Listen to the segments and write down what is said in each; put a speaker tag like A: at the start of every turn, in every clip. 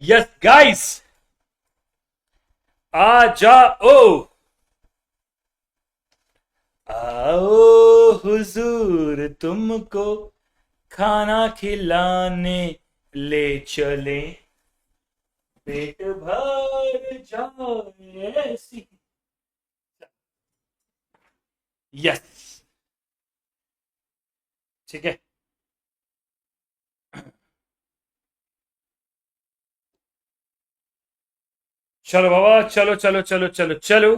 A: Yes guys, आ जाओ, आओ हुजूर तुमको खाना खिलाने ले चले, पेट भर जाए ऐसी। यस, ठीक है। चलो बाबा, चलो चलो चलो चलो चलो।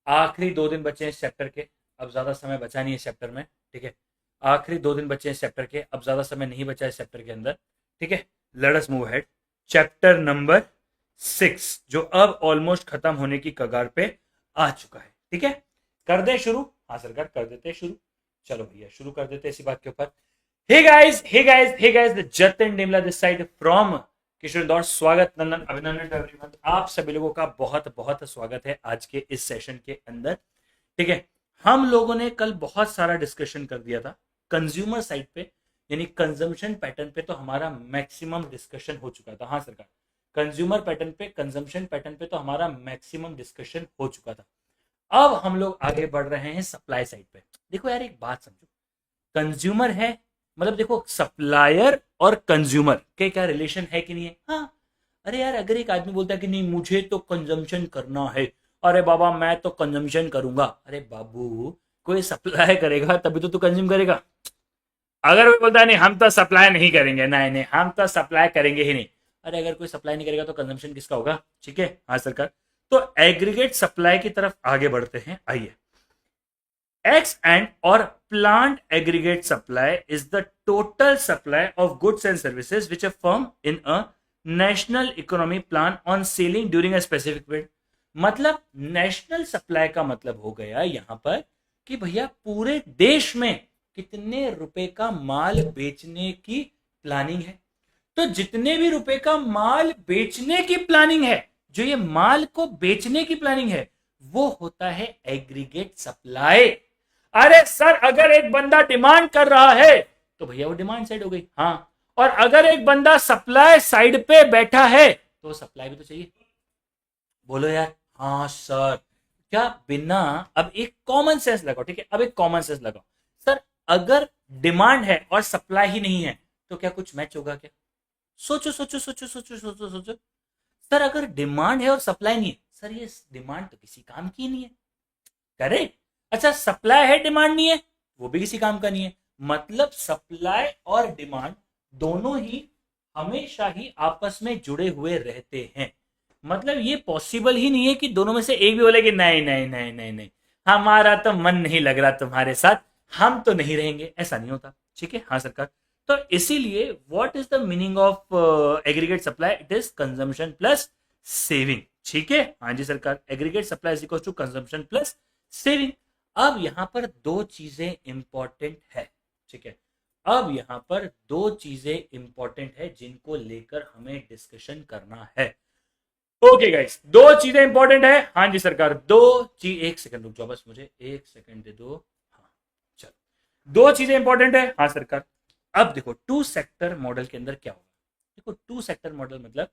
A: आखिरी 2 दिन बचे हैं इस चैप्टर के। अब ज्यादा समय बचा नहीं है इस चैप्टर में, ठीक है। आखिरी 2 दिन बचे हैं इस चैप्टर के, अब ज्यादा समय नहीं बचा है इस चैप्टर के अंदर, ठीक है। Let us move ahead. Chapter number 6 जो अब ऑलमोस्ट खत्म होने की कगार पे आ चुका है, ठीक है। कर दे शुरू? हाँ सरकार, कर देते हैं शुरू। चलो भैया शुरू कर देते हैं इसी बात के ऊपर। Hey guys, hey guys, hey guys, the Jatin Dimla this side from Kishore Indore. स्वागत, नंदन, अभिनंदन एवरीवन, आप सभी लोगों का बहुत बहुत स्वागत है आज के इस सेशन के अंदर, ठीक है। हम लोगों ने कल बहुत सारा डिस्कशन कर दिया था कंज्यूमर साइड पे, यानी कंजम्पशन पैटर्न पे तो हमारा मैक्सिमम डिस्कशन हो चुका था। हाँ सरकार, कंज्यूमर पैटर्न पे, कंजम्पशन पैटर्न पे तो हमारा मैक्सिमम डिस्कशन हो चुका था। अब हम लोग आगे बढ़ रहे हैं सप्लाई साइड पे। देखो यार, एक बात समझो, कंज्यूमर है, मतलब देखो सप्लायर और कंज्यूमर के क्या रिलेशन है कि नहीं है? हाँ। अरे यार, अगर एक आदमी बोलता है कि नहीं मुझे तो कंजम्पशन करना है, अरे बाबा मैं तो कंजम्पशन करूंगा, अरे बाबू कोई सप्लाई करेगा तभी तो तू कंज्यूम करेगा। अगर कोई बोलता है नहीं हम तो सप्लाई नहीं करेंगे, नहीं नहीं हम तो सप्लाई करेंगे ही नहीं, अरे अगर कोई सप्लाई नहीं करेगा तो कंजम्पशन किसका होगा? ठीक है, हाँ सरकार। तो एग्रीगेट सप्लाई की तरफ आगे बढ़ते हैं, आइए। X and or plant aggregate supply is the total supply of goods and services which a firm in a national economy plan on selling during a specific period। मतलब नेशनल सप्लाई का मतलब हो गया यहां पर कि भैया पूरे देश में कितने रुपए का माल बेचने की प्लानिंग है। तो जितने भी रुपए का माल बेचने की प्लानिंग है, जो ये माल को बेचने की प्लानिंग है, वो होता है एग्रीगेट सप्लाई। अरे सर, अगर एक बंदा डिमांड कर रहा है तो भैया वो डिमांड साइड हो गई, हाँ। और अगर एक बंदा सप्लाई साइड पे बैठा है तो सप्लाई भी तो चाहिए। बोलो यार, हाँ सर। क्या बिना, अब एक कॉमन सेंस लगाओ, ठीक है, अब एक कॉमन सेंस लगाओ। सर, अगर डिमांड है और सप्लाई ही नहीं है तो क्या कुछ मैच होगा क्या? सोचो सोचो सोचो सोचो सोचो सोचो। सर, अगर डिमांड है और सप्लाई नहीं है, सर ये डिमांड तो किसी काम की नहीं है, करेक्ट। अच्छा, सप्लाई है, डिमांड नहीं है, वो भी किसी काम का नहीं है। मतलब सप्लाई और डिमांड दोनों ही हमेशा ही आपस में जुड़े हुए रहते हैं। मतलब ये पॉसिबल ही नहीं है कि दोनों में से एक भी बोले कि नहीं नहीं नहीं नहीं नहीं, हमारा तो मन नहीं लग रहा तुम्हारे साथ, हम तो नहीं रहेंगे, ऐसा नहीं होता, ठीक है, हाँ सरकार। तो इसीलिए what is the meaning of aggregate supply? It is consumption plus saving, ठीक है, हाँ जी सरकार। Aggregate supply is equal to consumption plus saving. अब यहां पर दो चीजें इंपॉर्टेंट है, ठीक है। अब यहां पर दो चीजें इंपॉर्टेंट है जिनको लेकर हमें डिस्कशन करना है। ओके गाइस, दो चीजें इंपॉर्टेंट है, हाँ जी सरकार। दो चीज, एक सेकंड रुक जाओ बस, मुझे एक सेकंड दे दो। हाँ, चलो, दो चीजें इंपॉर्टेंट है, हाँ सरकार। अब देखो, टू सेक्टर मॉडल के अंदर क्या होगा? देखो, टू सेक्टर मॉडल मतलब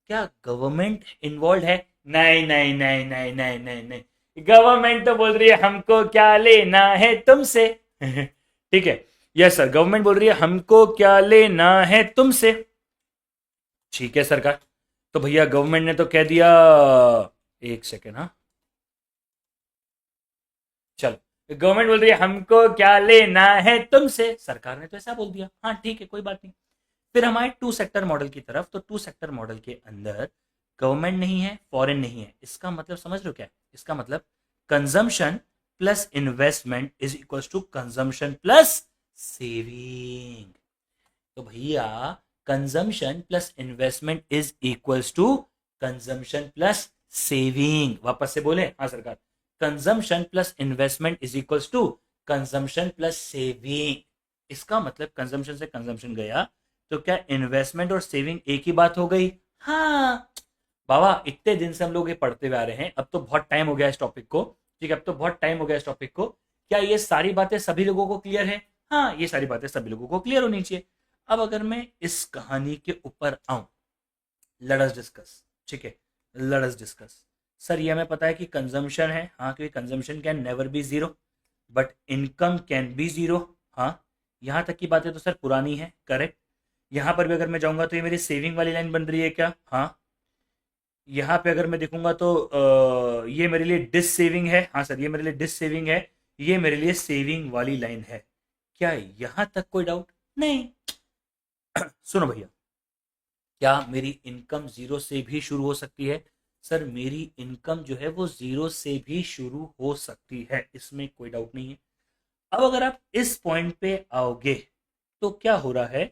A: क्या गवर्नमेंट इन्वॉल्व है? नहीं नहीं नहीं नहीं नहीं नहीं नहीं, गवर्नमेंट तो बोल रही है हमको क्या लेना है तुमसे ठीक है, यस सर, गवर्नमेंट बोल रही है हमको क्या लेना है तुमसे, ठीक है सरकार। तो भैया गवर्नमेंट ने तो कह दिया, एक सेकेंड, हाँ, चलो, गवर्नमेंट बोल रही है हमको क्या लेना है तुमसे, सरकार ने तो ऐसा बोल दिया, हाँ ठीक है, कोई बात नहीं। फिर हमारे टू सेक्टर मॉडल की तरफ, तो टू सेक्टर मॉडल के अंदर गवर्नमेंट नहीं है, फॉरेन नहीं है, इसका मतलब समझ लो क्या है? इसका मतलब consumption plus investment is equal to consumption plus saving. तो भैया consumption plus investment is equals to consumption plus saving. वापस से बोले, हाँ सरकार, consumption plus investment is equals to consumption plus saving. इसका मतलब कंजम्पशन से कंजम्पशन गया तो क्या इन्वेस्टमेंट और सेविंग एक ही बात हो गई? हाँ बाबा, इतने दिन से हम लोग ये पढ़ते हुए आ रहे हैं, अब तो बहुत टाइम हो गया इस टॉपिक को, ठीक है, अब तो बहुत टाइम हो गया इस टॉपिक को। क्या ये सारी बातें सभी लोगों को क्लियर है? हाँ, ये सारी बातें सभी लोगों को क्लियर होनी चाहिए। अब अगर मैं इस कहानी के ऊपर आऊं, लेट अस डिस्कस। ठीक है, लेट अस डिस्कस। सर ये हमें पता है कि कंजम्पशन है, हाँ, क्योंकि consumption can never be zero, but income can be zero. हाँ, यहाँ तक की बातें तो सर पुरानी है, करेक्ट। यहाँ पर भी अगर मैं जाऊंगा तो ये मेरी सेविंग वाली लाइन बन रही है क्या? हाँ। यहाँ पे अगर मैं देखूंगा तो ये मेरे लिए डिस सेविंग है। हाँ सर, ये मेरे लिए डिस सेविंग है, ये मेरे लिए सेविंग वाली लाइन है। क्या यहाँ तक कोई डाउट? नहीं। सुनो भैया, क्या मेरी इनकम जीरो से भी शुरू हो सकती है? सर मेरी इनकम जो है वो जीरो से भी शुरू हो सकती है, इसमें कोई डाउट नहीं है। अब अगर आप इस पॉइंट पे आओगे तो क्या हो रहा है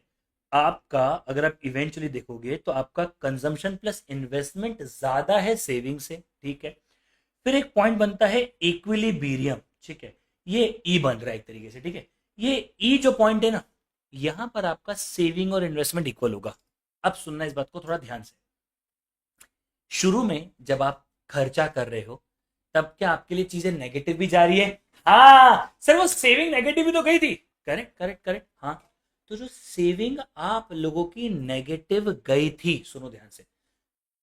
A: आपका, अगर आप इवेंचुअली देखोगे तो आपका कंजम्पशन प्लस इन्वेस्टमेंट ज्यादा है सेविंग से। ठीक है, फिर एक पॉइंट बनता है इक्विलिब्रियम। ठीक है, ये ई बन रहा है एक तरीके से। ठीक है, ये ई जो पॉइंट है ना, यहां पर आपका सेविंग और इन्वेस्टमेंट इक्वल होगा। अब सुनना इस बात को थोड़ा ध्यान से। शुरू में जब आप खर्चा कर रहे हो तब क्या आपके लिए चीजें नेगेटिव भी जा रही है? हाँ सर, वो सेविंग नेगेटिव भी तो गई थी। करेक्ट करेक्ट करेक्ट, हाँ। तो जो सेविंग आप लोगों की नेगेटिव गई थी, सुनो ध्यान से,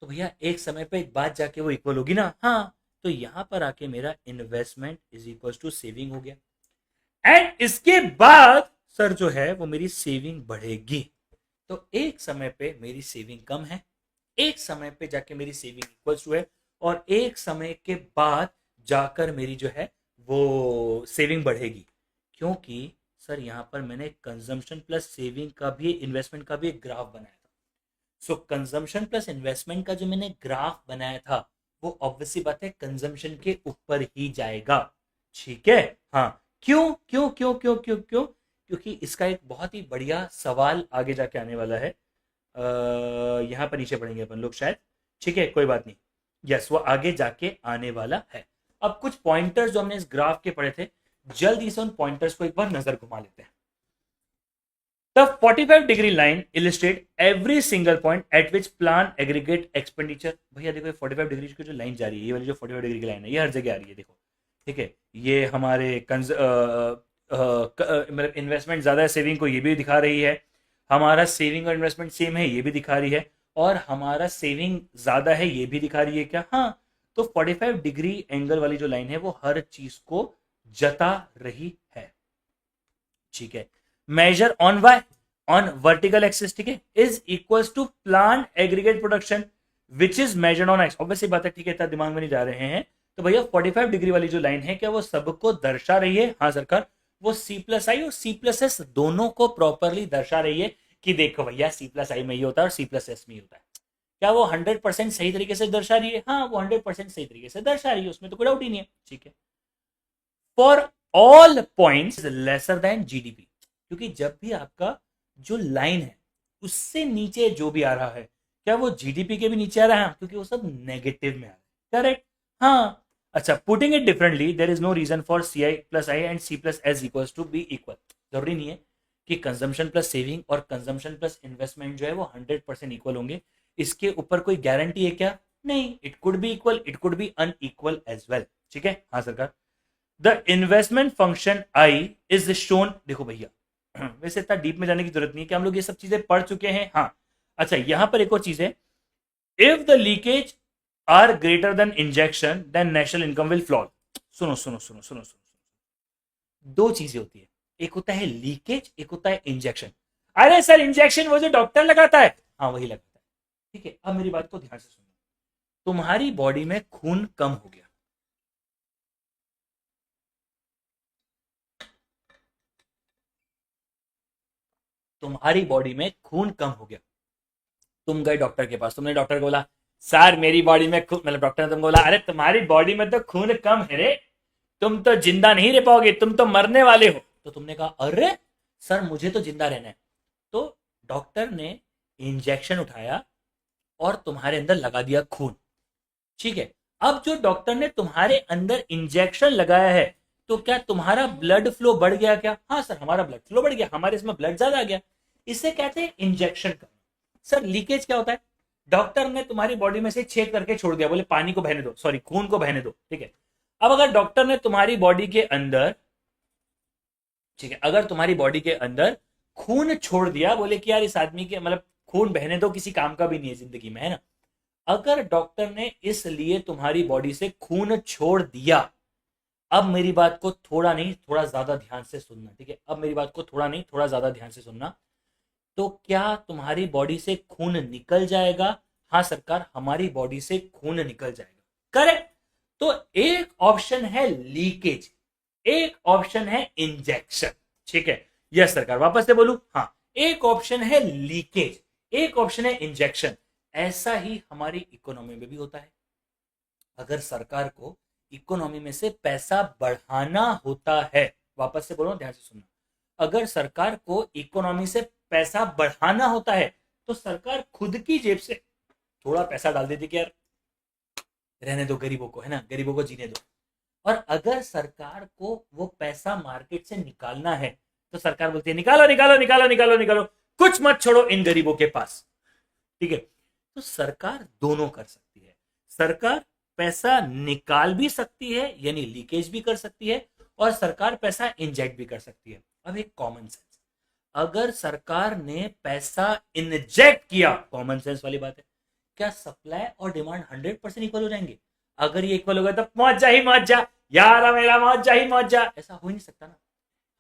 A: तो भैया एक समय पे एक बात जाके वो इक्वल होगी ना। हाँ, तो यहां पर आके मेरा investment is equal to saving हो गया, एंड इसके बाद सर जो है वो मेरी सेविंग बढ़ेगी। तो एक समय पे मेरी सेविंग कम है, एक समय पे जाके मेरी सेविंग इक्वल्स टू है, और एक समय के बाद जाकर मेरी जो है वो सेविंग बढ़ेगी। क्योंकि सर यहाँ पर मैंने कंजम्पशन प्लस सेविंग का भी, इन्वेस्टमेंट का भी एक ग्राफ बनाया था। सो कंजम्पशन प्लस इन्वेस्टमेंट का जो मैंने ग्राफ बनाया था वो ऑब्वियसली बात है कंजम्पशन के ऊपर ही जाएगा। ठीक है, हाँ। क्यों क्यों क्यों क्यों क्यों क्यों? क्योंकि इसका एक बहुत ही बढ़िया सवाल आगे जाके आने वाला है। यहाँ पर नीचे पढ़ेंगे अपन लोग शायद। ठीक है, कोई बात नहीं। यस, वो आगे जाके आने वाला है। अब कुछ पॉइंटर्स जो हमने इस ग्राफ के पढ़े थे, जल्दी से उन पॉइंटर्स को एक बार नजर घुमा लेते हैं। The 45 degree line illustrate every single point at which plan aggregate expenditure। भैया देखो ये 45 डिग्री की जो लाइन जा रही है, ये वाली जो 45 डिग्री की लाइन है, ये हर जगह आ रही है, देखो। ठीक है, ये हमारे मतलब इन्वेस्टमेंट ज्यादा है सेविंग को, ये भी दिखा रही है। हमारा सेविंग और इन्वेस्टमेंट सेम है, ये भी दिखा रही है। और हमारा सेविंग ज्यादा है, ये भी दिखा रही है क्या? हाँ। तो 45 डिग्री एंगल वाली जो लाइन है वो हर चीज को जता रही है। ठीक है, measure on Y, on vertical axis, ठीक है, is equals to plan aggregate production which is measured on X. Obviously बात है, ठीक है, इतना दिमाग में नहीं जा रहे हैं। तो भैया 45 डिग्री वाली जो लाइन है क्या वो सबको दर्शा रही है? हाँ सरकार, वो सी प्लस आई और सी प्लस एस दोनों को प्रॉपरली दर्शा रही है कि देखो भैया सी प्लस आई में ही होता है और सी प्लस एस में ही होता है। क्या वो 100% सही तरीके से दर्शा रही है? हाँ, वो 100% सही तरीके से दर्शा रही है, उसमें तो कोई डाउट ही नहीं है। ठीक है, for all points lesser than GDP, क्योंकि जब भी आपका जो लाइन है उससे नीचे जो भी आ रहा है, क्या वो जीडीपी के भी नीचे आ रहा है? क्योंकि वो सब नेगेटिव में आ रहा है, करेक्ट। हाँ, अच्छा, putting it differently, there is no reason for C I plus I and C plus S equals to be equal. जरूरी नहीं है कि कंजम्पशन प्लस सेविंग और कंजम्पशन प्लस इन्वेस्टमेंट जो है वो 100% इक्वल होंगे। इसके ऊपर कोई गारंटी है क्या? नहीं, it could be equal, it could be unequal as well. ठीक है, हाँ सरकार। The investment function I is shown, देखो भैया वैसे इतना डीप में जाने की जरूरत नहीं है कि हम लोग ये सब चीजें पढ़ चुके हैं। हाँ, अच्छा, यहां पर एक और चीज है, if the leakage are greater than injection then national income will fall. सुनो सुनो सुनो सुनो सुनो, दो चीजें होती है, एक होता है लीकेज, एक होता है इंजेक्शन। अरे सर इंजेक्शन वो जो डॉक्टर लगाता है, हाँ वही लगाता है। ठीक है, अब मेरी बात को ध्यान से सुनो। तुम्हारी बॉडी में खून कम हो गया, तुम्हारी बॉडी में खून कम हो गया, तुम गए डॉक्टर के पास, तुमने डॉक्टर को बोला सर मेरी बॉडी में खून, मतलब डॉक्टर ने तुमको बोला अरे तुम्हारी बॉडी में तो खून कम है रे, तुम तो जिंदा नहीं रह पाओगे, तुम तो मरने वाले हो। तो तुमने कहा अरे सर मुझे तो जिंदा रहना है। तो डॉक्टर ने इंजेक्शन उठाया और तुम्हारे अंदर लगा दिया खून। ठीक है, अब जो डॉक्टर ने तुम्हारे अंदर इंजेक्शन लगाया है, तो क्या तुम्हारा ब्लड फ्लो बढ़ गया क्या? हाँ सर, हमारा ब्लड फ्लो बढ़ गया, हमारे इसमें ब्लड ज्यादा आ गया। इसे कहते हैं इंजेक्शन का। सर लीकेज क्या होता है? डॉक्टर ने तुम्हारी बॉडी में से छेद करके छोड़ दिया, बोले पानी को बहने दो, सॉरी खून को बहने दो। ठीक है, अब अगर डॉक्टर ने तुम्हारी बॉडी के अंदर, ठीक है, अगर तुम्हारी बॉडी के अंदर खून छोड़ दिया, बोले कि यार इस आदमी के मतलब खून बहने दो, किसी काम का भी नहीं है जिंदगी में, है ना। अगर डॉक्टर ने इसलिए तुम्हारी बॉडी से खून छोड़ दिया, अब मेरी बात को थोड़ा नहीं थोड़ा ज्यादा ध्यान से सुनना, ठीक है। अब मेरी बात को थोड़ा नहीं थोड़ा ज्यादा ध्यान से सुनना। तो क्या तुम्हारी बॉडी से खून निकल जाएगा? हाँ सरकार, हमारी बॉडी से खून निकल जाएगा, करेक्ट। तो एक ऑप्शन है लीकेज, एक ऑप्शन है इंजेक्शन, ठीक है। यस सरकार, वापस से बोलू, हाँ। एक ऑप्शन है लीकेज, एक ऑप्शन है इंजेक्शन। ऐसा ही हमारी इकोनॉमी में भी होता है। अगर सरकार को इकोनॉमी में से पैसा बढ़ाना होता है, वापस से बोलो, ध्यान से सुनना, अगर सरकार को इकोनॉमी से पैसा बढ़ाना होता है तो सरकार खुद की जेब से थोड़ा पैसा डाल देती कि यार रहने दो गरीबों को, है ना, गरीबों को जीने दो। और अगर सरकार को वो पैसा मार्केट से निकालना है तो सरकार बोलती है निकालो निकालो निकालो निकालो निकालो, कुछ मत छोड़ो इन गरीबों के पास, ठीक है। तो सरकार दोनों कर सकती है। सरकार पैसा निकाल भी सकती है, यानी लीकेज भी कर सकती है, और सरकार पैसा इंजेक्ट भी कर सकती है। अब एक कॉमन सेंस, अगर सरकार ने पैसा इंजेक्ट किया, कॉमन सेंस वाली बात है, क्या सप्लाई और डिमांड 100% इक्वल हो जाएंगे? अगर ये इक्वल होगा तो मौज जा ही मौज जा, यार मेरा मौज जा ही मौज जा, ऐसा हो ही नहीं सकता ना।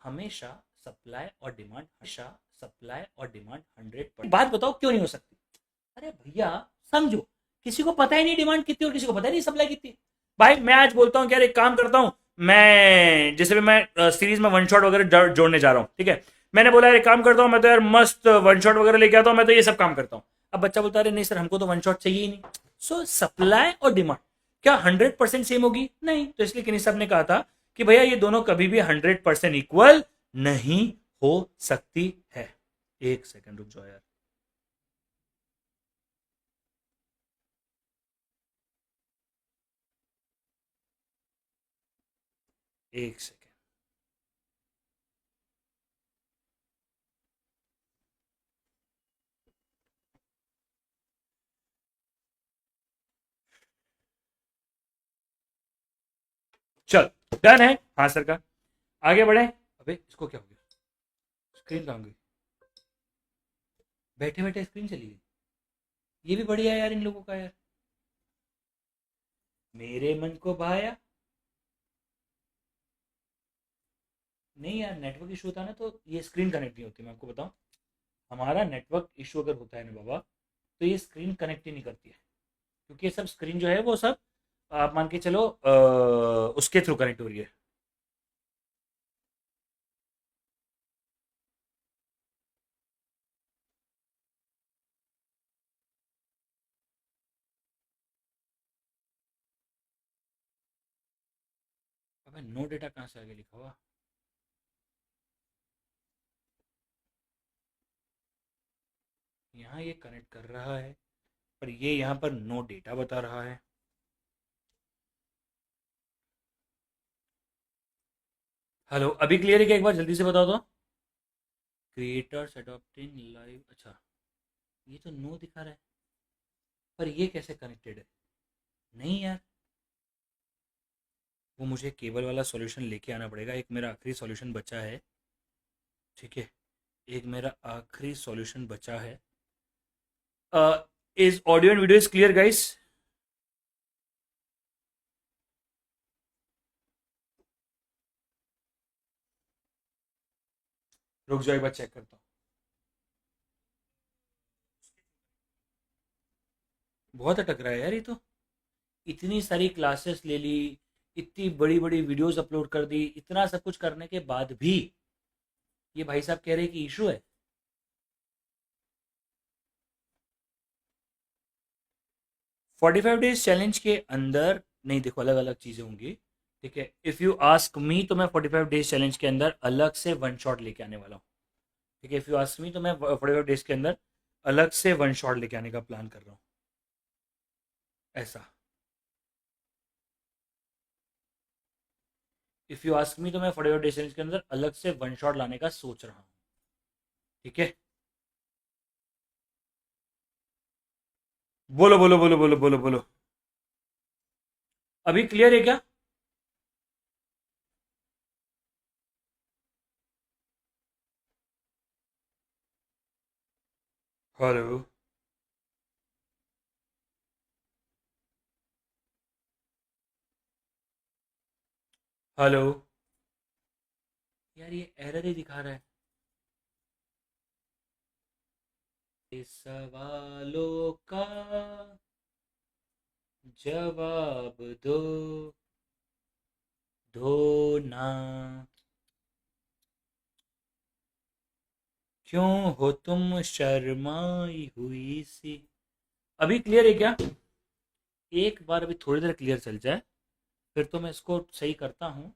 A: हमेशा सप्लाई और डिमांड, हमेशा सप्लाई और डिमांड 100%। बात बताओ क्यों नहीं हो सकती? अरे भैया समझो, किसी को पता ही नहीं डिमांड कितनी और किसी को पता ही नहीं सप्लाई कितनी। भाई मैं आज बोलता हूँ कि यार एक काम करता हूँ, मैं जैसे भी मैं सीरीज में वन शॉट वगैरह जोड़ने जा रहा हूँ, ठीक है। मैंने बोला यार एक काम करता हूँ, मैं तो यार मस्त वन शॉट वगैरह लेके आता हूँ, मैं तो ये सब काम करता हूँ। अब बच्चा बोलता है अरे नहीं सर, हमको तो वन शॉट चाहिए ही नहीं। सो सप्लाई और डिमांड क्या 100% सेम होगी? नहीं। तो इसलिए किन्हीं साहब ने कहा था कि भैया ये दोनों कभी भी 100% इक्वल नहीं हो सकती है। एक सेकंड रुक जाओ यार। एक सेकंड। चल, डन है, हाँ सर का। आगे बढ़े। अबे इसको क्या हो गया? स्क्रीन कहाँ गई? बैठे बैठे स्क्रीन चली गई। ये भी बढ़िया है यार इन लोगों का यार। मेरे मन को भाया। नहीं यार, नेटवर्क इशू होता है ना तो ये स्क्रीन कनेक्ट नहीं होती, मैं आपको बताऊं। हमारा नेटवर्क इशू अगर होता है ना बाबा, तो ये स्क्रीन कनेक्ट ही नहीं करती है। क्योंकि ये सब स्क्रीन जो है वो सब आप मान के चलो उसके थ्रू कनेक्ट हो रही है। अबे नो डेटा कहाँ से आगे लिखा हुआ? यहाँ ये कनेक्ट कर रहा है, पर ये यहाँ पर नो डेटा बता रहा है। हेलो, अभी क्लियर है क्या? एक बार जल्दी से बताओ तो। क्रिएटर्स अडॉप्टिंग लाइव, अच्छा। ये तो नो दिखा रहा है, पर ये कैसे कनेक्टेड है? नहीं यार, वो मुझे केबल वाला सॉल्यूशन लेके आना पड़ेगा। एक मेरा आखिरी सॉल्यूशन बचा है, ठीक है। एक मेरा आखिरी सॉल्यूशन बचा है। Is audio and video is clear guys? रुक जाओ एक बार चेक करता हूँ। बहुत अटक रहा है यार ये तो। इतनी सारी क्लासेस ले ली, इतनी बड़ी बड़ी वीडियोस अपलोड कर दी, इतना सब कुछ करने के बाद भी ये भाई साहब कह रहे हैं कि इशू है। 45 डेज चैलेंज के अंदर नहीं, देखो अलग अलग चीज़ें होंगी, ठीक है। इफ़ यू आस्क मी तो मैं 45 डेज चैलेंज के अंदर अलग से वन शॉट लेके आने वाला हूँ, ठीक है। इफ़ यू आस्क मी तो मैं 45 डेज के अंदर अलग से वन शॉट लेके आने का प्लान कर रहा हूँ, ऐसा। इफ़ यू आस्क मी तो मैं 45 डेज चैलेंज के अंदर अलग से वन शॉट लाने का सोच रहा हूँ, ठीक है। बोलो बोलो बोलो बोलो बोलो बोलो। अभी क्लियर है क्या? हेलो हेलो यार, ये एरर ही दिखा रहा है। इस सवालों का जवाब दो, दो ना। क्यों हो तुम शर्माई हुई सी? अभी क्लियर है क्या? एक बार अभी थोड़ी देर क्लियर चल जाए, फिर तो मैं इसको सही करता हूँ।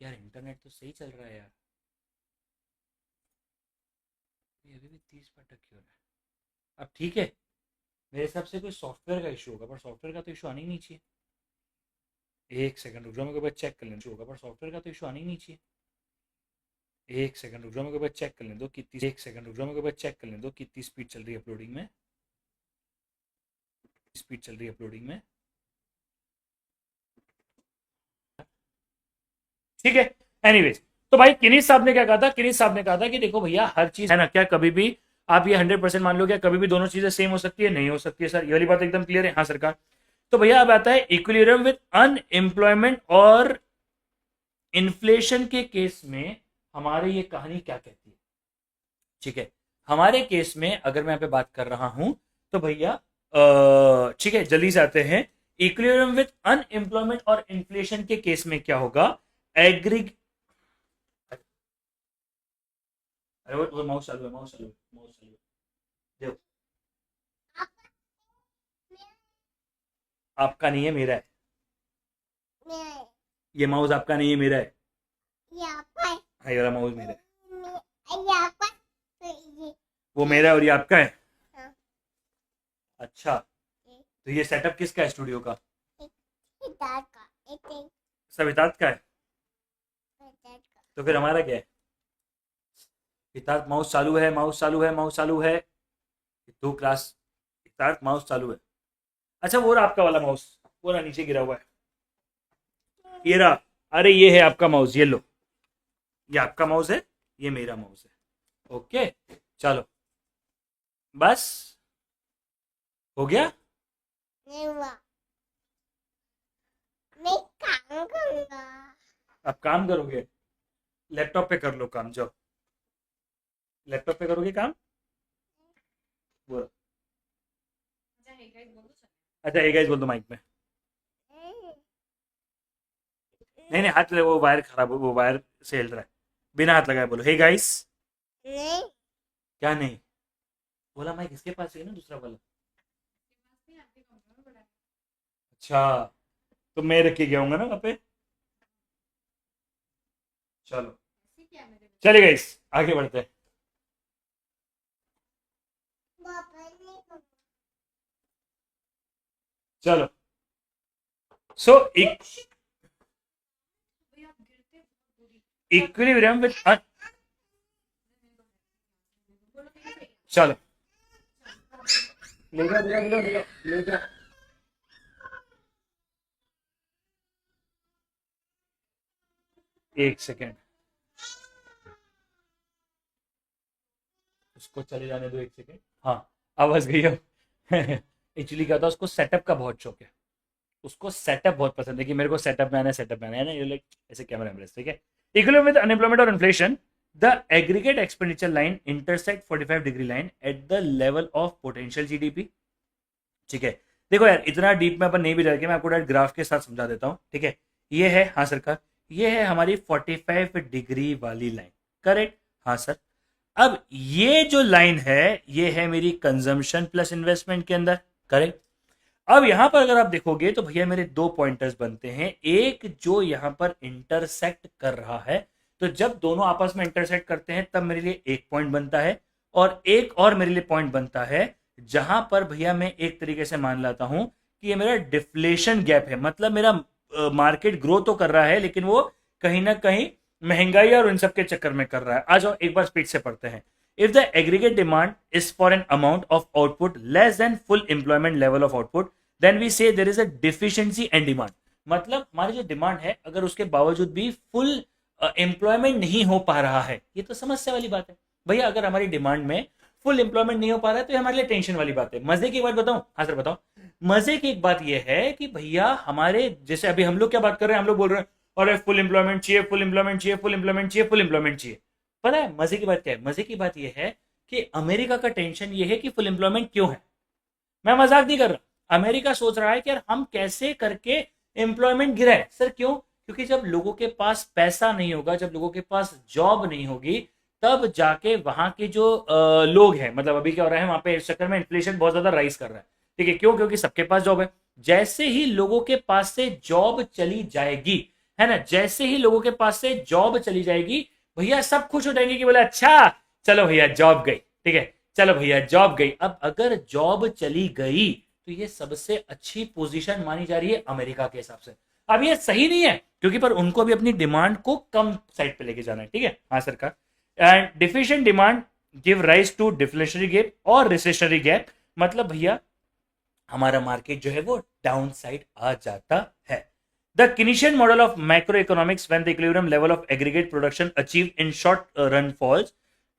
A: यार इंटरनेट तो सही चल रहा है यार। ये अभी भी 30 पर क्यों रहा है? अब ठीक है। मेरे हिसाब से कोई सॉफ्टवेयर का इशू होगा, पर सॉफ्टवेयर का तो इशू आना ही नहीं चाहिए। एक सेकंड रुक जाओ, मेरे को बस चेक कर लेना होगा, पर सॉफ्टवेयर का तो इशू आना ही नहीं चाहिए। एक सेकंड रुक जाओ, मेरे को बस चेक कर लेने दो कितनी, एक सेकंड रुक जाओ, मेरे को बस चेक कर लेने दो कितनी स्पीड चल रही है अपलोडिंग में। स्पीड चल रही है अपलोडिंग में। ठीक है। एनीवेज, तो भाई किनीज साहब ने क्या कहा था? किनीज साहब ने कहा था कि देखो भैया, हर चीज है ना, क्या कभी भी आप ये 100% मान लो क्या कभी भी दोनों चीजें सेम हो सकती है? नहीं हो सकती है सर। ये वाली बात एकदम क्लियर है? हाँ सरकार। तो भैया अब आता है इक्विलिब्रियम विद अनएम्प्लॉयमेंट और इन्फ्लेशन के केस में हमारे ये कहानी क्या कहती है? ठीक है। हमारे केस में अगर मैं यहाँ पे बात कर रहा हूं, तो भैया ठीक है, जल्दी से आते हैं। इक्विलिब्रियम विद अनएम्प्लॉयमेंट और इन्फ्लेशन के केस में क्या होगा? एग्रीग अरे वो माउस चालू है, माउस चालू है, माउस चालू है। देखो, आपका नहीं है, मेरा है। ये माउस आपका नहीं है, मेरा है। हाँ, ये वाला माउस मेरा है। वो मेरा है और ये आपका है। अच्छा, तो ये सेटअप किसका है स्टूडियो का? सब हितात का है। तो फिर हमारा क्या है? हितात माउस चालू है, माउस चालू है, माउस चालू है। टू क्लास हितात माउस चालू है। अच्छा, वो रहा आपका वाला माउस, वो रहा नीचे गिरा हुआ है। ये रहा। अरे ये है आपका माउस, ये लो। ये आपका माउस है, ये मेरा माउस है। ओके, चलो बस हो गया। आप काम करोगे? लैपटॉप पे कर लो काम, जाओ। लैपटॉप पे करोगे काम? बोलो। अच्छा, एक गाइस बोल दो माइक में। नहीं नहीं, हाथ लगे, वो वायर खराब, वो वायर से हिल रहा है। बिना हाथ लगाए बोलो, हे गाइस। क्या नहीं? बोला माइक इसके पास ही है ना, दूसरा वाला। अच्छा, तो मैं रख के गया हूँ ना वहाँ पे। चलो, चलिए गाइस, आगे बढ़ते हैं। चलो, सो इक्विलिब्रियम विद, चलो ले जाओ, ले जाओ, ले जाओ, ले जाओ, ले जाओ। एक सेकेंड, उसको चले जाने दो, एक सेकेंड। हाँ, आवाज गई अब। एक्चुअली क्या था, उसको सेटअप का बहुत शौक है। उसको सेटअप बहुत पसंद है कि मेरे को सेटअप में आना है, सेटअप में आना है ना, ये लाइक ऐसे कैमरा एम्ब्रेस। ठीक है। इक्विलिब्रियम विद अनएम्प्लॉयमेंट और inflation, the aggregate expenditure line intersect 45 degree line at the level of potential GDP. ठीक है। देखो यार, इतना डीप में अपन नहीं भी जाएंगे, मैं आपको डायरेक्ट ग्राफ के साथ समझा देता हूँ। ठीक है। ये है, हाँ सरकार, ये है हमारी 45 डिग्री वाली लाइन। करेक्ट? हाँ सर। अब ये जो लाइन है, ये है मेरी कंजम्पशन प्लस इन्वेस्टमेंट के अंदर। करेक्ट? अब यहां पर अगर आप देखोगे तो भैया मेरे दो पॉइंटर्स बनते हैं, एक जो यहां पर इंटरसेक्ट कर रहा है। तो जब दोनों आपस में इंटरसेक्ट करते हैं तब मेरे लिए एक पॉइंट बनता है, और एक और मेरे लिए पॉइंट बनता है जहां पर भैया मैं एक तरीके से मान लाता हूं कि ये मेरा डिफ्लेशन गैप है। मतलब मेरा मार्केट ग्रो तो कर रहा है, लेकिन वो कहीं ना कहीं महंगाई और उन सब के चक्कर में कर रहा है। आ जाओ एक बार स्पीड से पढ़ते हैं। If the aggregate demand is for an amount of output less than full employment level of output, then we say there is a deficiency and demand. मतलब हमारी जो डिमांड है, अगर उसके बावजूद भी फुल एम्प्लॉयमेंट नहीं हो पा रहा है, ये तो समस्या वाली बात है। भैया अगर हमारी डिमांड में फुल एम्प्लॉयमेंट नहीं हो पा रहा है तो ये हमारे लिए टेंशन वाली बात है। मजे की बात बताऊं, हाँ सर बताओ। मजे की एक बात ये है कि भैया हमारे जैसे अभी हम लोग क्या बात कर रहे हैं, हम लोग बोल रहे हैं अरे फुल एम्प्लॉयमेंट चाहिए, फुल एम्प्लॉयमेंट चाहिए, फुल एम्प्लॉयमेंट चाहिए, फुल एम्प्लॉयमेंट चाहिए। पता है मजे की बात क्या है? मजे की बात यह है कि अमेरिका का टेंशन ये है कि फुल एम्प्लॉयमेंट क्यों है। मैं मजाक नहीं कर रहा। अमेरिका सोच रहा है कि यार हम कैसे करके एम्प्लॉयमेंट गिराए। सर क्यों? क्योंकि जब लोगों के पास पैसा नहीं होगा, जब लोगों के पास जॉब नहीं होगी, तब जाके वहां के जो लोग हैं, मतलब अभी क्या हो रहा है वहां पे इस चक्कर में इन्फ्लेशन बहुत ज्यादा राइज कर रहा है। ठीक है, क्यों? क्योंकि सबके पास जॉब है। जैसे ही लोगों के पास से जॉब चली जाएगी, है ना, जैसे ही लोगों के पास से जॉब चली जाएगी, भैया सब खुश हो जाएंगे कि बोले अच्छा चलो भैया जॉब गई, ठीक है, चलो भैया जॉब गई। अब अगर जॉब चली गई तो ये सबसे अच्छी पोजीशन मानी जा रही है अमेरिका के हिसाब से। अब ये सही नहीं है क्योंकि पर उनको भी अपनी डिमांड को कम साइड पे लेके जाना है। ठीक है, हाँ सरकार। And deficient demand give rise to deflationary gap और रिसेशनरी गैप। मतलब भैया हमारा मार्केट जो है वो डाउन साइड आ जाता है। The Keynesian model of macro economics when the equilibrium level of aggregate production achieve in short run falls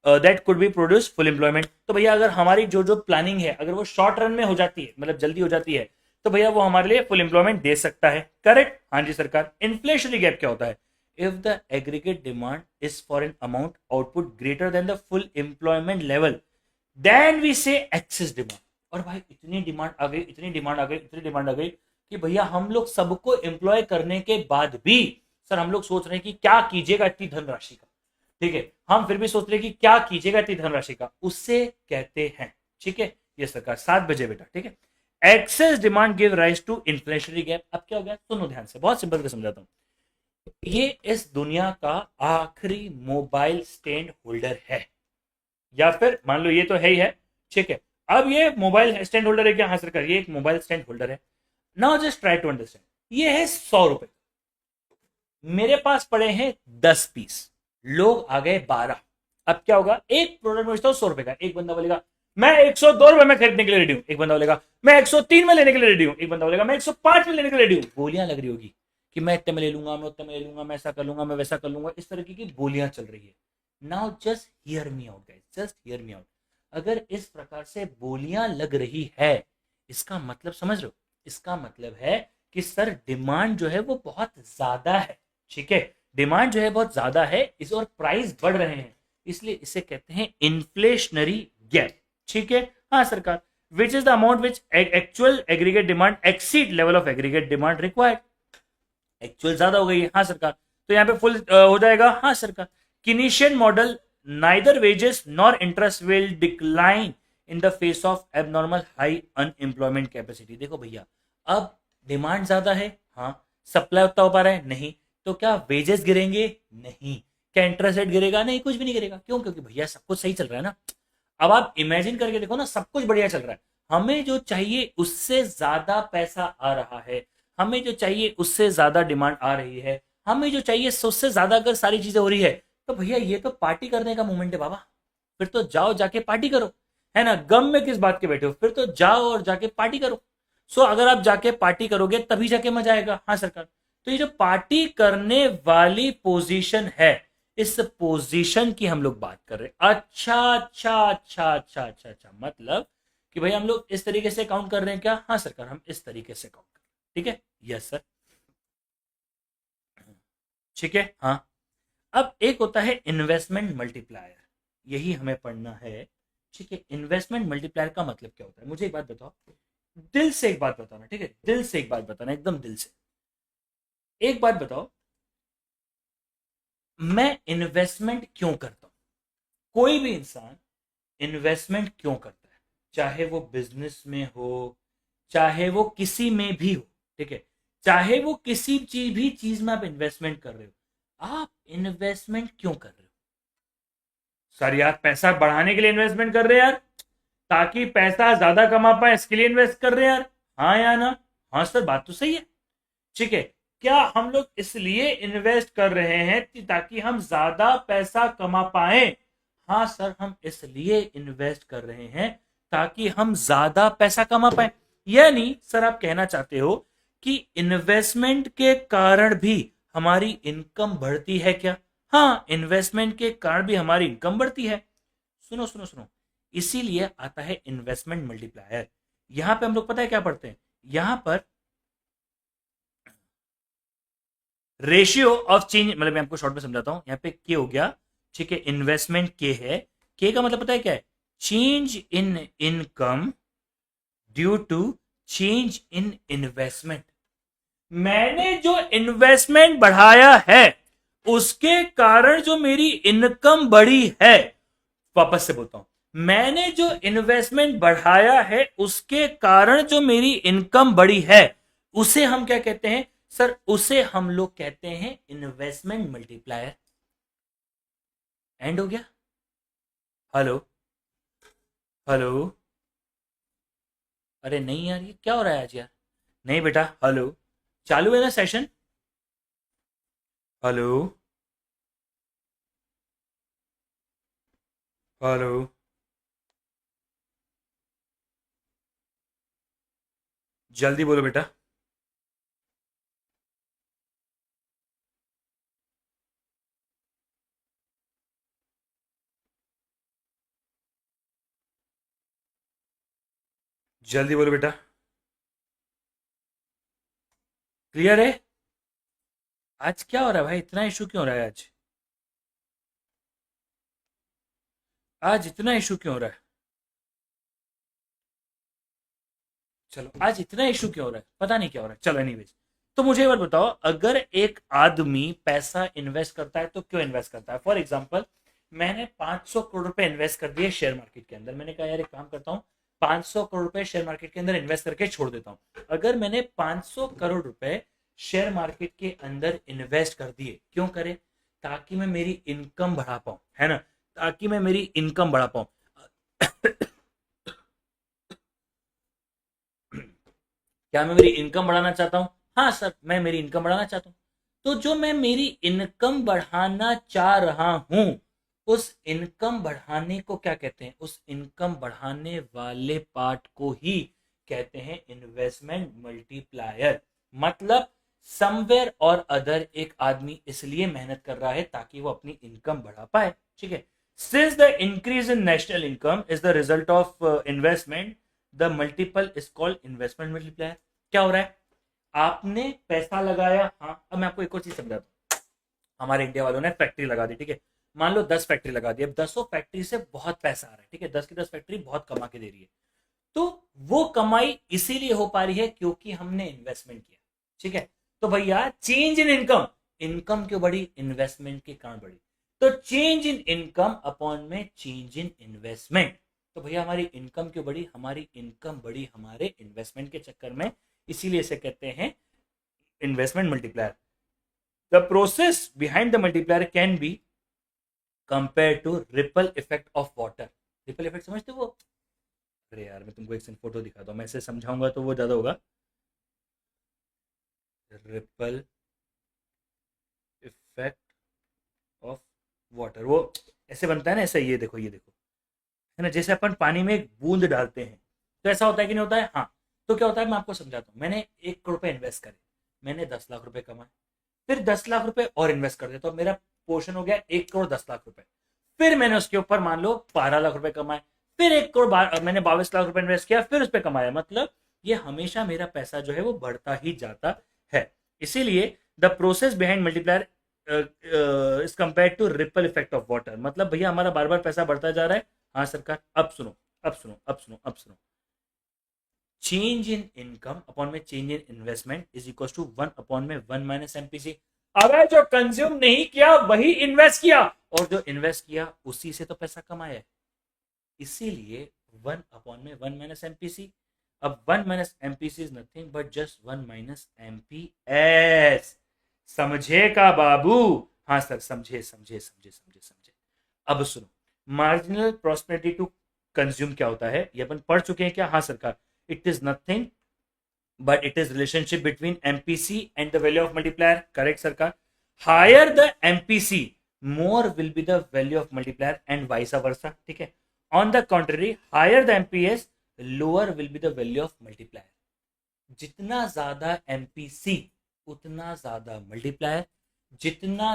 A: that could be produce full employment. तो भैया अगर हमारी जो जो प्लानिंग है अगर वो शॉर्ट रन में हो जाती है, मतलब जल्दी हो जाती है, तो भैया वो हमारे लिए फुल एम्प्लॉयमेंट दे सकता है। करेक्ट, हाँ जी सरकार। इन्फ्लेशनरी गैप क्या होता है? If the aggregate demand is for an amount output greater than the full employment level, then we say excess demand. और भाई इतनी डिमांड आ गई, इतनी डिमांड आ गई, इतनी डिमांड आ गई कि भैया हम लोग सबको एम्प्लॉय करने के बाद भी सर हम लोग सोच रहे हैं कि क्या कीजिएगा इतनी धनराशि का। ठीक है, हम फिर भी सोच रहे हैं कि क्या कीजिएगा इतनी धनराशि का, उससे कहते हैं। ठीक है, ये सरकार 7 बजे बेटा। ठीक है, excess demand give rise to inflationary gap. अब क्या हो गया सुनो ध्यान से, बहुत सिंपल कर समझाता हूं। ये इस दुनिया का आखिरी मोबाइल स्टैंड होल्डर है, या फिर मान लो ये तो है ही है। ठीक है, अब ये मोबाइल स्टैंड होल्डर है क्या? हाँ सरकार, ये एक मोबाइल स्टैंड होल्डर है। Now just try to understand. ये है 100 रुपए, मेरे पास पड़े हैं 10 पीस, लोग आ गए 12। अब क्या होगा? एक प्रोडक्ट बेचता हूं 100 रुपए का, एक बंदा बोलेगा मैं 102 रुपए में खरीदने के लिए रेडी हूं, एक बंदा बोलेगा मैं 103 में लेने के लिए रेडी हूं, एक बंदा बोलेगा मैं 105 में लेने के लिए रेडी हूं। बोलियां लग रही होगी कि मैं इतने में ले लूंगा, मैं उतने में ले लूंगा, मैं ऐसा कर लूंगा, मैं वैसा कर लूंगा, इस तरीके की बोलियां चल रही है। Now just hear me out guys, just hear me out. अगर इस प्रकार से बोलियां लग रही है, इसका मतलब समझ रहे हो? इसका मतलब है कि सर डिमांड जो है वो बहुत ज्यादा है। ठीक है, डिमांड जो है बहुत ज्यादा है इस और प्राइस बढ़ रहे हैं, इसलिए इसे कहते हैं इन्फ्लेशनरी गैप। ठीक है, हाँ सरकार। Which is the amount which actual aggregate demand exceed level of aggregate demand required. Actual ज्यादा हो गई है, हाँ सरकार, तो यहाँ पे फुल हो जाएगा, हाँ सरकार। Keynesian model neither wages nor interest will decline in the face of abnormal high unemployment capacity. देखो भैया अब डिमांड ज्यादा है, हाँ, सप्लाई उतना हो पा रहा है नहीं, तो क्या वेजेस गिरेंगे? नहीं। क्या इंटरेस्ट रेट गिरेगा? नहीं, कुछ भी नहीं गिरेगा। क्यों? क्योंकि भैया सब कुछ सही चल रहा है ना। अब आप इमेजिन करके देखो ना, सब कुछ बढ़िया चल रहा है, हमें जो चाहिए उससे ज्यादा पैसा आ रहा है, हमें जो चाहिए उससे ज्यादा डिमांड आ रही है, हमें जो चाहिए उससे ज्यादा अगर सारी चीजें हो रही है, तो भैया ये तो पार्टी करने का मोमेंट है बाबा। फिर तो जाओ जाके पार्टी करो, है ना। गम में किस बात के बैठे हो? फिर तो जाओ और जाके पार्टी करो। सो अगर आप जाके पार्टी करोगे तभी जाके मजा आएगा, हाँ सरकार। तो ये जो पार्टी करने वाली पोजीशन है, इस पोजीशन की हम लोग बात कर रहे हैं। अच्छा अच्छा अच्छा अच्छा अच्छा अच्छा, मतलब कि भाई हम लोग इस तरीके से काउंट कर रहे हैं क्या? हाँ सरकार, हम इस तरीके से काउंट कर रहे हैं। ठीक है, यस सर, ठीक है, हाँ। अब एक होता है इन्वेस्टमेंट मल्टीप्लायर, यही हमें पढ़ना है। ठीक है, इन्वेस्टमेंट मल्टीप्लायर का मतलब क्या होता है? मुझे एक बात बताओ, दिल से एक बात बताना, ठीक है, दिल से एक बात बताना, एकदम दिल से एक बात बताओ, मैं इन्वेस्टमेंट क्यों करता हूं? कोई भी इंसान इन्वेस्टमेंट क्यों करता है? चाहे वो बिजनेस में हो, चाहे वो किसी में भी हो, ठीक है, चाहे वो किसी चीज भी चीज में आप इन्वेस्टमेंट कर रहे हो, आप इन्वेस्टमेंट क्यों कर रहे हो? सर यार पैसा बढ़ाने के लिए इन्वेस्टमेंट कर रहे हैं यार, ताकि पैसा ज्यादा कमा पाए इसके लिए इन्वेस्ट कर रहे हैं यार, हाँ या ना? हाँ सर, बात तो सही है। ठीक है, क्या हम लोग इसलिए इन्वेस्ट कर रहे हैं ताकि हम ज्यादा पैसा कमा पाए? हाँ सर, हम इसलिए इन्वेस्ट कर रहे हैं ताकि हम ज्यादा पैसा कमा पाए। यानी सर आप कहना चाहते हो कि इन्वेस्टमेंट के कारण भी हमारी इनकम बढ़ती है क्या? हाँ, इन्वेस्टमेंट के कारण भी हमारी इनकम बढ़ती है। सुनो सुनो सुनो, इसीलिए आता है इन्वेस्टमेंट मल्टीप्लायर। यहां पे हम लोग पता है क्या पढ़ते हैं, यहां पर रेशियो ऑफ चेंज, मतलब मैं आपको शॉर्ट में समझाता हूं। यहाँ पे के हो गया, ठीक है, इन्वेस्टमेंट के है। के का मतलब पता है क्या है, change in income due to change in investment. मैंने जो इन्वेस्टमेंट बढ़ाया है उसके कारण जो मेरी इनकम बढ़ी है, वापस से बोलता हूं, मैंने जो इन्वेस्टमेंट बढ़ाया है उसके कारण जो मेरी इनकम बढ़ी है, उसे हम क्या कहते हैं सर, उसे हम लोग कहते हैं इन्वेस्टमेंट मल्टीप्लायर। एंड हो गया। हेलो, हेलो, अरे नहीं यार, ये क्या हो रहा है आज यार। नहीं बेटा, हेलो, चालू है ना सेशन। हेलो, हेलो, जल्दी बोलो बेटा। जल्दी बोलो बेटा। क्लियर है। आज क्या हो रहा है भाई, इतना इशू क्यों हो रहा है आज, आज इतना इशू क्यों हो रहा है। चलो, आज इतना इशू क्यों हो रहा है, पता नहीं क्या हो रहा है। चलो एनीवेज, तो मुझे एक बार बताओ, अगर एक आदमी पैसा इन्वेस्ट करता है तो क्यों इन्वेस्ट करता है। फॉर एग्जांपल, मैंने 500 करोड़ रुपए इन्वेस्ट कर दिए शेयर मार्केट के अंदर। मैंने कहा यार एक काम करता हूँ, 500 करोड़ रुपए शेयर मार्केट के अंदर इन्वेस्ट करके छोड़ देता हूँ। अगर मैंने 500 करोड़ रुपए शेयर मार्केट के अंदर इन्वेस्ट कर दिए, क्यों करे, ताकि मैं मेरी इनकम बढ़ा पाऊं, है ना, ताकि मैं मेरी इनकम बढ़ा पाऊं। क्या मैं मेरी इनकम बढ़ाना चाहता हूँ, हाँ सर मैं मेरी इनकम बढ़ाना चाहता हूँ। तो जो मैं मेरी इनकम बढ़ाना चाह रहा हूं, उस इनकम बढ़ाने को क्या कहते हैं, उस इनकम बढ़ाने वाले पार्ट को ही कहते हैं इन्वेस्टमेंट मल्टीप्लायर। मतलब समवेयर और अदर एक आदमी इसलिए मेहनत कर रहा है ताकि वो अपनी इनकम बढ़ा पाए, ठीक है। Since the increase in national income is the result of investment, the multiple is called investment multiplier. क्या हो रहा है, आपने पैसा लगाया, हाँ अब मैं आपको एक और चीज समझाता हूँ। हमारे इंडिया वालों ने फैक्ट्री लगा दी, ठीक है, मान लो 10 फैक्ट्री लगा दी। अब 10 फैक्ट्री से बहुत पैसा आ रहा है, ठीक है, 10 की 10 फैक्ट्री बहुत कमा के दे रही है। तो वो कमाई इसीलिए हो पा रही है क्योंकि हमने इन्वेस्टमेंट किया, ठीक है। तो भैया चेंज इन इनकम, इनकम क्यों बढ़ी, इन्वेस्टमेंट के कारण बढ़ी। तो चेंज इन इनकम अपॉन में चेंज इन इन्वेस्टमेंट। तो भैया हमारी इनकम क्यों बढ़ी, हमारी इनकम बढ़ी हमारे इन्वेस्टमेंट के चक्कर में, इसीलिए इसे कहते हैं investment multiplier. The process behind the multiplier can be compare to ripple effect of water. Ripple effect समझते हो वो, अरे यार मैं तुमको एक सेकंड फोटो दिखाता हूँ, मैं ऐसे समझाऊंगा तो वो ज्यादा होगा। रिपल इफेक्ट ऑफ वाटर, वो ऐसे बनता है ना, ऐसे, ये देखो ये देखो, है ना, जैसे अपन पानी में एक बूंद डालते हैं तो ऐसा होता है कि नहीं होता है, हाँ। तो क्या होता है, मैं आपको समझाता हूँ। मैंने 1 करोड़ रुपए इन्वेस्ट करे, मैंने 10 लाख रुपए कमाए, फिर 10 लाख रुपए और इन्वेस्ट कर दिया, तो मेरा पोर्शन हो गया 1 करोड़ 10 लाख रुपए। फिर मैंने उसके ऊपर मान लो 12 लाख रुपए कमाए, फिर 1 करोड़ मैंने 22 लाख रुपए इन्वेस्ट किया, फिर उस पर कमाया। मतलब ये हमेशा मेरा पैसा जो है वो बढ़ता ही जाता है। इसीलिए the process behind multiplier is compare to ripple effect of water. मतलब भैया हमारा बार बार पैसा बढ़ता जा रहा है। हाँ सरकार, अब सुनो, अब सुनो, अब सुनो, अब सुनो। चेंज इन इनकम अपॉन में change in investment is equal to 1 upon में 1 - MPC। अगर जो कंज्यूम नहीं किया वही इन्वेस्ट किया, और जो इन्वेस्ट किया उसी से तो पैसा कमाया है, इसीलिए 1 अपॉन में 1 - MPC। अब 1 - MPC is nothing but just 1 - MPS। समझेगा बाबू, हाँ सर समझे समझे समझे समझे समझे। अब सुनो, मार्जिनल प्रॉस्पेरिटी टू कंज्यूम क्या होता है, ये अपन पढ़ चुके हैं क्या, हाँ सरकार। It is nothing but it is relationship between MPC and the value of multiplier, correct sarkar. Higher the MPC, more will be the value of multiplier and vice versa, ठीक है। On the contrary, higher the MPS, lower will be the value of multiplier। जितना ज्यादा MPC उतना ज्यादा multiplier, जितना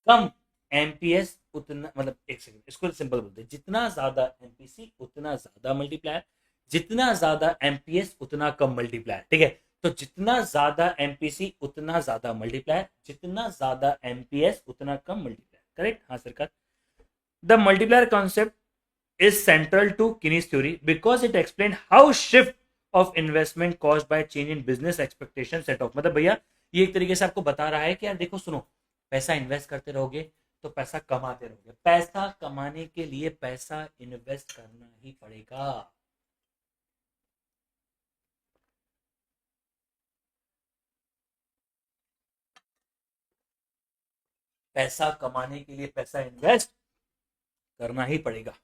A: कम MPS उतना, मतलब एक सेकंड, इसको सिंपल बोलते हैं, जितना ज्यादा एमपीसी उतना ज्यादा मल्टीप्लायर, जितना ज्यादा एमपीएस उतना कम मल्टीप्लायर, ठीक है। तो जितना ज्यादा एमपीसी उतना ज्यादा मल्टीप्लायर, जितना ज्यादा एमपीएस उतना कम मल्टीप्लायर, करेक्ट, हाँ सरकार। The multiplier concept is central to Keynes theory because it explained how shift of investment caused by change in business expectation set off। मतलब भैया ये एक तरीके से आपको बता रहा है कि यार देखो सुनो, पैसा इन्वेस्ट करते रहोगे तो पैसा कमाते रहोगे, पैसा कमाने के लिए पैसा इन्वेस्ट करना ही पड़ेगा। पैसा कमाने के लिए पैसा इन्वेस्ट करना ही पड़ेगा।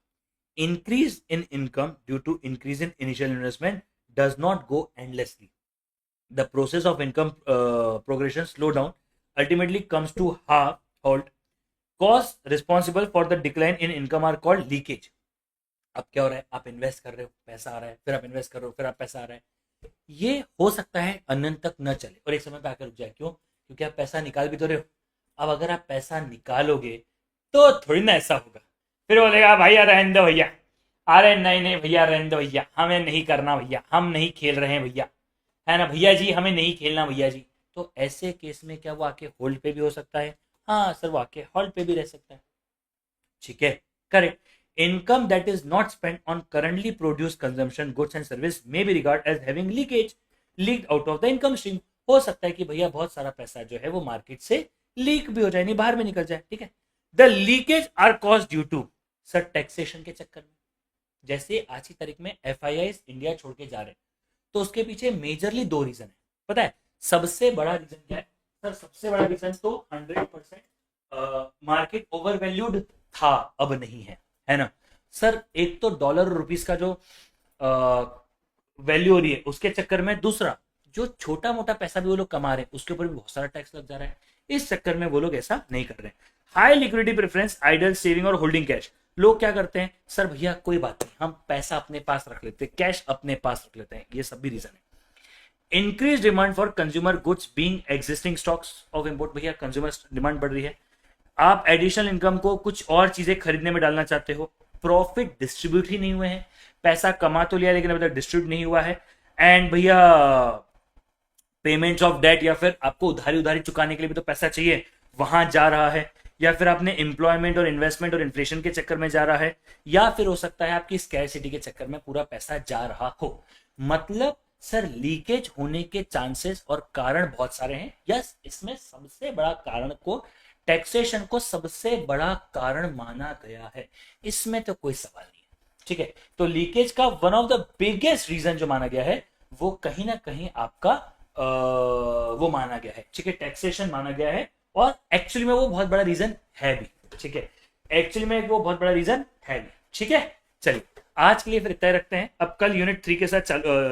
A: Increase in income due to increase in initial investment does not go endlessly. The process of income progression slow down ultimately comes to halt. Cause responsible for the decline in income are called leakage. अब क्या हो रहा है, आप invest कर रहे हो, पैसा आ रहा है, फिर आप इन्वेस्ट कर रहे हो, फिर आप पैसा आ रहा है, ये हो सकता है अनंत तक न चले और एक समय पे आकर रुक जाए। क्यों? क्योंकि आप पैसा निकाल भी तो रहे हो। अब अगर आप पैसा निकालोगे तो थोड़ी ना ऐसा होगा, फिर बोलेगा भैया रहने दो भैया, अरे नहीं नहीं भैया रहने दो भैया, हमें नहीं करना भैया, हम नहीं खेल रहे हैं भैया, है ना भैया जी, हमें नहीं खेलना भैया जी। तो ऐसे केस में क्या वो आके होल्ड पे भी हो सकता है? हाँ सर, वो आके होल्ड पे भी रह सकता है, ठीक है, correct. Income that is not spent on currently produce consumption goods and service may be regard as having leakage, leaked out of the income stream. हो सकता है कि भैया बहुत सारा पैसा जो है वो मार्केट से लीक भी हो जाए, नहीं बाहर में निकल जाए, ठीक है। The leakage are cause due to sir taxation के चक्कर में। जैसे आज की तारीख में एफ इंडिया छोड़ के जा रहे हैं, तो उसके पीछे मेजरली दो रीजन है, पता है सबसे बड़ा रीजन क्या है सर? सबसे बड़ा रीजन तो 100% मार्केट ओवर वैल्यूड था, अब नहीं है ना सर। एक तो डॉलर और रुपीस का जो वैल्यू हो रही है उसके चक्कर में, दूसरा जो छोटा मोटा पैसा भी वो लोग कमा रहे हैं उसके ऊपर भी बहुत सारा टैक्स लग जा रहा है, इस चक्कर में वो लोग ऐसा नहीं कर रहे हैं। High liquidity preference, idle saving और होल्डिंग कैश। लोग क्या करते हैं सर, भैया कोई बात नहीं, हम पैसा अपने पास रख लेते हैं, कैश अपने पास रख लेते हैं, ये सब भी रीजन है। Increase demand for consumer goods being existing stocks of import. भैया कंज्यूमर डिमांड बढ़ रही है, आप एडिशनल इनकम को कुछ और चीजें खरीदने में डालना चाहते हो, प्रॉफिट डिस्ट्रीब्यूट ही नहीं हुए हैं, पैसा कमा तो लिया लेकिन अभी तक डिस्ट्रीब्यूट नहीं हुआ है, एंड भैया पेमेंट्स ऑफ डेट या फिर आपको उधारी चुकाने के लिए भी तो पैसा चाहिए, वहां जा रहा है, या फिर आपने एम्प्लॉयमेंट और इन्वेस्टमेंट और इन्फ्लेशन के चक्कर में जा रहा है, या फिर हो सकता है आपकी स्कैरसिटी के चक्कर में पूरा पैसा जा रहा हो। मतलब सर लीकेज होने के चांसेस और कारण बहुत सारे हैं। यस, इसमें सबसे बड़ा कारण को, टैक्सेशन को सबसे बड़ा कारण माना गया है, इसमें तो कोई सवाल नहीं है, ठीक है। तो लीकेज का one of the biggest reason जो माना गया है वो कहीं ना कहीं आपका वो माना गया है, ठीक है, टैक्सेशन माना गया है, और एक्चुअली में वो बहुत बड़ा रीजन है भी, ठीक है, एक्चुअली में वो बहुत बड़ा रीजन है भी, ठीक है। चलिए आज के लिए फिर इतना ही रखते हैं, अब कल यूनिट 3 के साथ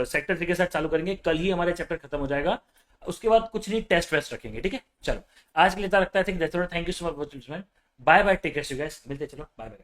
A: सेक्टर 3 के साथ चालू करेंगे, कल ही हमारे चैप्टर खत्म हो जाएगा, उसके बाद कुछ नहीं टेस्ट वेस्ट रखेंगे, ठीक है। चलो आज के लिए इतना रखता है, thank you so much, bye bye, take care you guys, मिलते चलो, बाय बाय।